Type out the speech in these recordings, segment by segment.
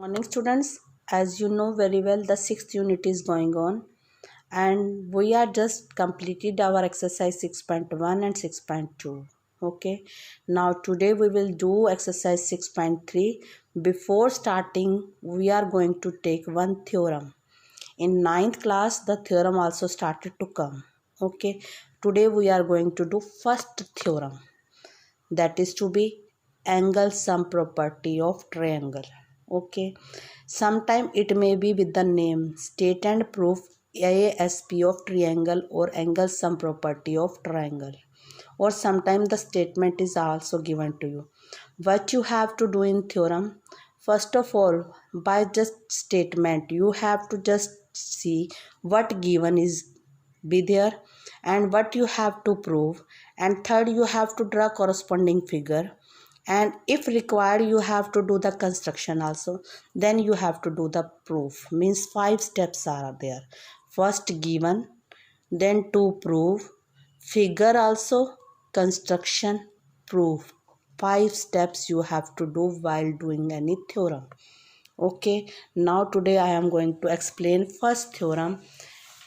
Morning students, as you know very well, the sixth unit is going on and we are just completed our exercise 6.1 and 6.2. Okay, now today we will do exercise 6.3. Before starting, we are going to take one theorem. In ninth class, the theorem also started to come. Okay, today we are going to do first theorem, that is to be angle sum property of triangle. Okay, sometime it may be with the name state and proof ASP of triangle or angle sum property of triangle, or sometime the statement is also given to you. What you have to do in theorem, first of all, by just statement you have to just see what given is be there and what you have to prove, and third you have to draw corresponding figure, and if required you have to do the construction also, then you have to do the proof. Means five steps are there: first given, then to prove, figure also, construction, proof. Five steps you have to do while doing any theorem. Okay, now today I am going to explain first theorem.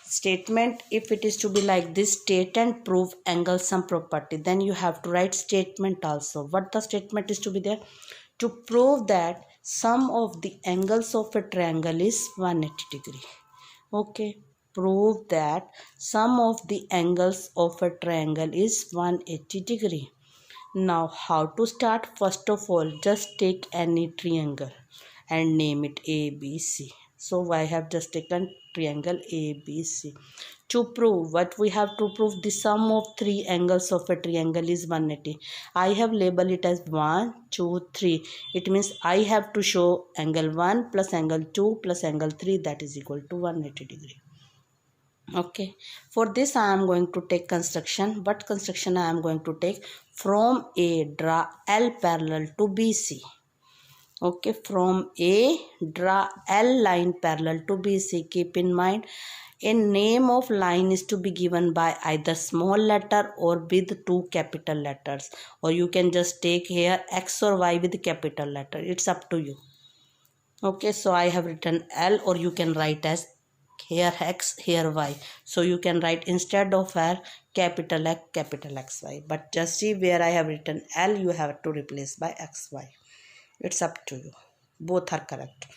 Statement, if it is to be like this, state and prove angle sum property, then you have to write statement also. What the statement is to be there? To prove that sum of the angles of a triangle is 180 degree. Okay, prove that sum of the angles of a triangle is 180 degree. Now how to start? First of all, just take any triangle and name it ABC. So I have just taken triangle ABC. To prove, what we have to prove? The sum of three angles of a triangle is 180. I have labeled it as 1, 2, 3. It means I have to show angle 1 plus angle 2 plus angle 3, that is equal to 180 degree. Okay, for this I am going to take construction. What construction I am going to take? From A, draw L parallel to BC. Okay, from A, draw L line parallel to BC. Keep in mind, a name of line is to be given by either small letter or with two capital letters, or you can just take here X or Y with capital letter. It's up to you. Okay, so I have written L, or you can write as here X, here Y. So you can write instead of R capital X, capital XY. But just see where I have written L, you have to replace by XY. It's up to you. Both are correct.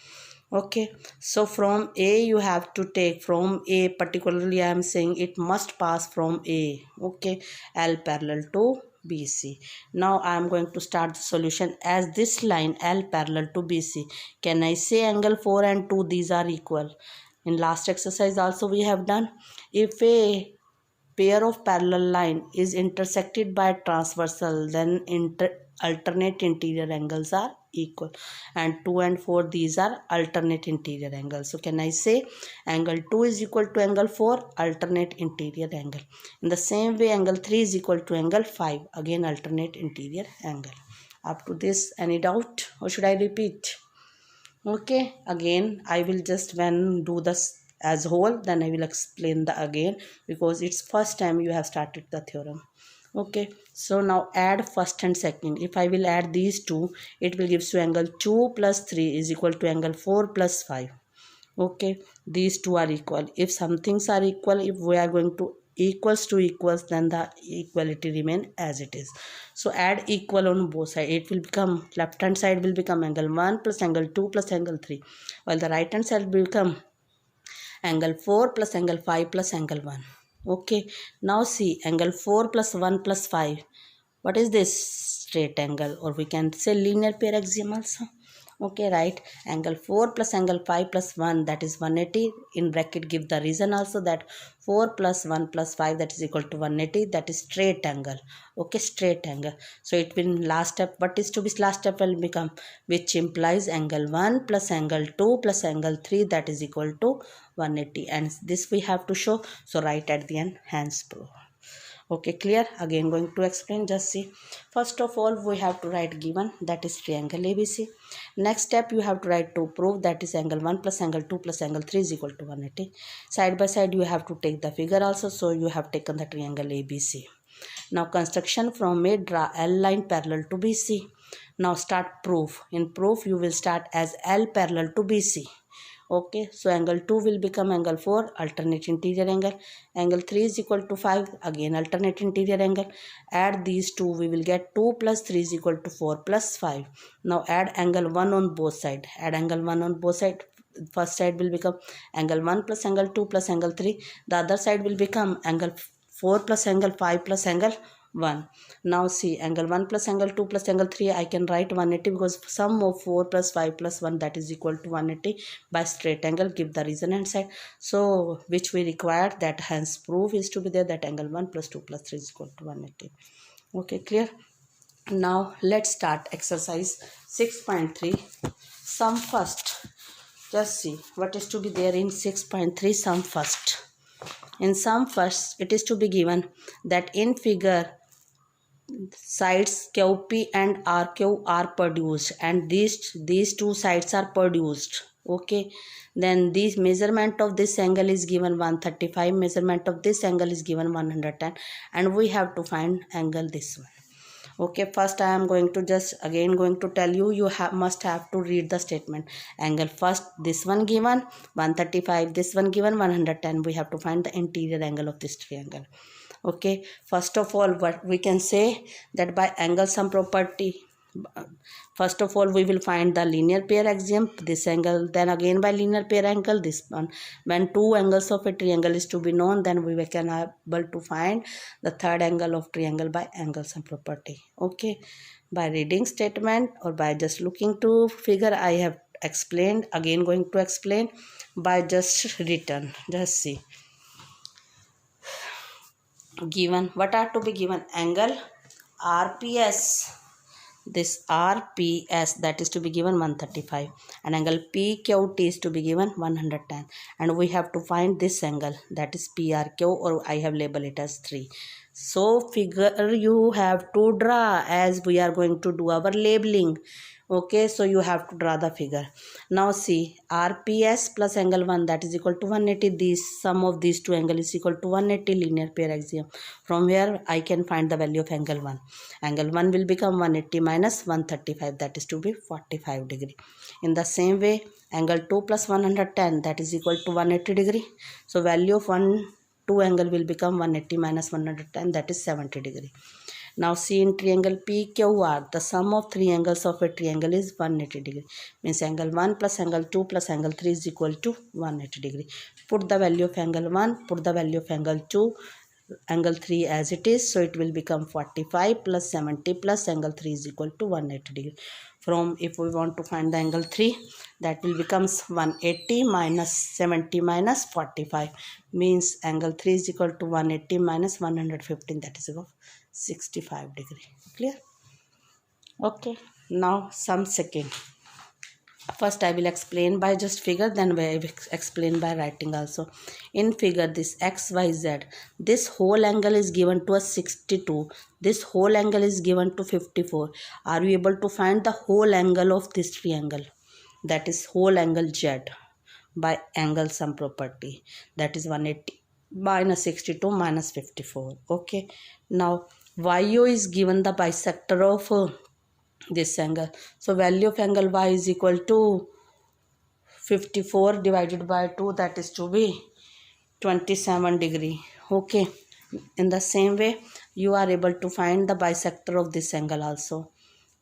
Okay, so from A you have to take, from A particularly I am saying it must pass from A. Okay, L parallel to BC. Now I am going to start the solution. As this line L parallel to BC, can I say angle 4 and 2 these are equal? In last exercise also we have done, if a pair of parallel line is intersected by transversal, then alternate interior angles are equal, and 2 and 4 these are alternate interior angles. So can I say angle 2 is equal to angle 4, alternate interior angle. In the same way angle 3 is equal to angle 5, again alternate interior angle. Up to this, any doubt or should I repeat? Okay, again I will just, when do this as whole, then I will explain the again, because it's first time you have started the theorem. Okay, so now add first and second. If I will add these two, it will give you angle 2 plus 3 is equal to angle 4 plus 5. Okay, these two are equal. If some things are equal, if we are going to equals to equals, then the equality remain as it is. So add equal on both sides. It will become, left hand side will become angle 1 plus angle 2 plus angle 3, while the right hand side will become angle 4 plus angle 5 plus angle 1. Okay, now see angle 4 plus 1 plus 5. What is this? Straight angle, or we can say linear pair axiom also. Okay, right, angle 4 plus angle 5 plus 1, that is 180. In bracket give the reason also, that 4 plus 1 plus 5, that is equal to 180, that is straight angle. Okay, straight angle. So it will, last step, what is to be last step will become, which implies angle 1 plus angle 2 plus angle 3, that is equal to 180, and this we have to show. So write at the end, hence proof. Okay, clear? Again going to explain, just see. First of all we have to write given, that is triangle ABC. Next step you have to write to prove, that is angle 1 plus angle 2 plus angle 3 is equal to 180. Side by side you have to take the figure also, so you have taken the triangle ABC. Now construction, from A, draw L line parallel to BC. Now start proof. In proof you will start as L parallel to BC. Okay, so angle 2 will become angle 4, alternate interior angle. Angle 3 is equal to 5, again alternate interior angle. Add these two, we will get 2 plus 3 is equal to 4 plus 5. Now add angle 1 on both sides. Add angle 1 on both sides. First side will become angle 1 plus angle 2 plus angle 3. The other side will become angle 4 plus angle 5 plus angle 1. Now see, angle 1 plus angle 2 plus angle 3, I can write 180 because sum of 4 plus 5 plus 1, that is equal to 180 by straight angle. Give the reason and side. So which we require, that hence proof is to be there, that angle 1 plus 2 plus 3 is equal to 180. Okay, clear? Now let's start exercise 6.3. Sum first. Just see what is to be there in 6.3. Sum first. In sum first, it is to be given that in figure sides QP and RQ are produced, and these two sides are produced. Okay, then this measurement of this angle is given 135, measurement of this angle is given 110, and we have to find angle this one. Okay, first I am going to just again going to tell you, must have to read the statement. Angle first, this one given 135, this one given 110. We have to find the interior angle of this triangle. Okay, first of all, what we can say, that by angle sum property, first of all we will find the linear pair axiom, this angle, then again by linear pair angle, this one. When two angles of a triangle is to be known, then we can able to find the third angle of triangle by angle sum property. Okay, by reading statement or by just looking to figure, I have explained, again going to explain by just written. Just see, given, what are to be given, angle RPS, this RPS, that is to be given 135, and angle PQT is to be given 110, and we have to find this angle, that is PRQ, or I have labeled it as 3. So figure you have to draw as we are going to do our labeling. Okay, so you have to draw the figure. Now see, RPS plus angle 1, that is equal to 180. This sum of these two angles is equal to 180, linear pair axiom. From where I can find the value of angle 1. Angle 1 will become 180 minus 135, that is to be 45 degree. In the same way, angle 2 plus 110, that is equal to 180 degree. So value of 2 angle will become 180 minus 110, that is 70 degree. Now see, in triangle PQR, the sum of three angles of a triangle is 180 degree. Means angle 1 plus angle 2 plus angle 3 is equal to 180 degree. Put the value of angle 1, put the value of angle 2, angle 3 as it is. So it will become 45 plus 70 plus angle 3 is equal to 180 degree. From, if we want to find the angle 3, that will becomes 180 minus 70 minus 45. Means angle 3 is equal to 180 minus 115, that is equal to 65 degree. Clear? Okay, now sum second. First I will explain by just figure, then I will explain by writing also. In figure, this XYZ, this whole angle is given to us 62, this whole angle is given to 54. Are you able to find the whole angle of this triangle? That is whole angle Z by angle sum property, that is 180 minus 62 minus 54. Okay, now YO is given the bisector of this angle. So value of angle Y is equal to 54 divided by 2, that is to be 27 degree. Okay, in the same way you are able to find the bisector of this angle also.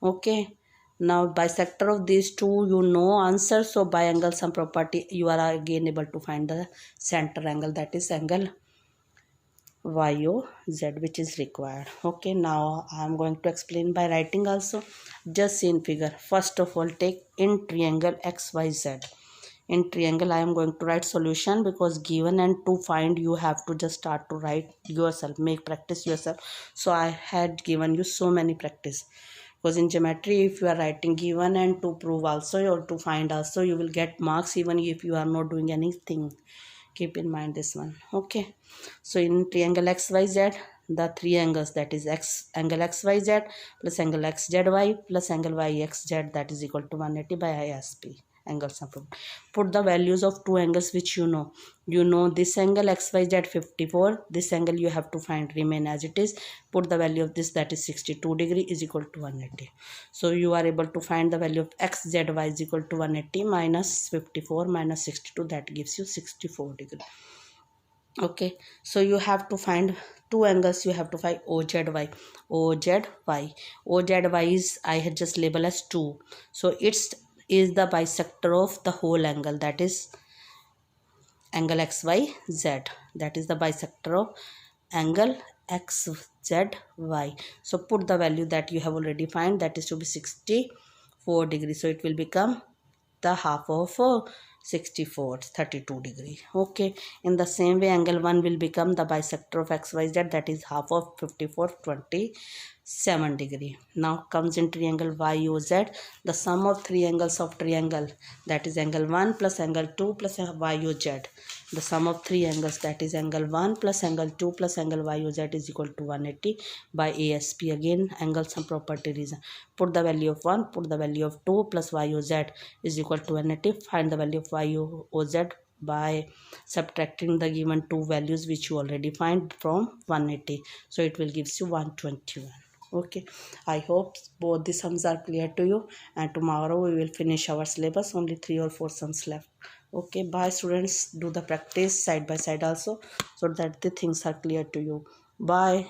Okay, now bisector of these two you know answer, so by angle sum property you are again able to find the center angle, that is angle YOZ, which is required. Okay, now I am going to explain by writing also. Just see in figure. First of all, take in triangle XYZ. In triangle I am going to write solution, because given and to find you have to just start to write yourself, make practice yourself. So I had given you so many practice, because in geometry if you are writing given and to prove also or to find also, you will get marks even if you are not doing anything. Keep in mind this one. Okay, so in triangle XYZ, the three angles, that is angle XYZ plus angle XZY plus angle YXZ, that is equal to 180 by ISP. angle sum property. Put the values of two angles which you know this angle xyz 54, this angle you have to find remain as it is. Put the value of this, that is 62 degree is equal to 180. So you are able to find the value of xzy is equal to 180 minus 54 minus 62, that gives you 64 degree. Okay, so you have to find two angles. You have to find OZY is, I had just labeled as 2, so it's is the bisector of the whole angle, that is angle XYZ, that is the bisector of angle XZY. So put the value that you have already find, that is to be 64 degrees. So it will become the half of 64, 32 degree. Okay, in the same way angle 1 will become the bisector of XYZ, that is half of 54, 27 degree. Now comes in triangle YOZ, the sum of three angles of triangle, that is angle 1 plus angle 2 plus YOZ. The sum of three angles, that is angle 1 plus angle 2 plus angle YOZ is equal to 180 by ASP. Again angle sum property reason. Put the value of 1, put the value of 2 plus YOZ is equal to 180. Find the value of YOZ by subtracting the given two values which you already find from 180. So it will gives you 121. Okay, I hope both the sums are clear to you, and tomorrow we will finish our syllabus. Only 3 or 4 sums left. Okay, bye students. Do the practice side by side also, so that the things are clear to you. Bye.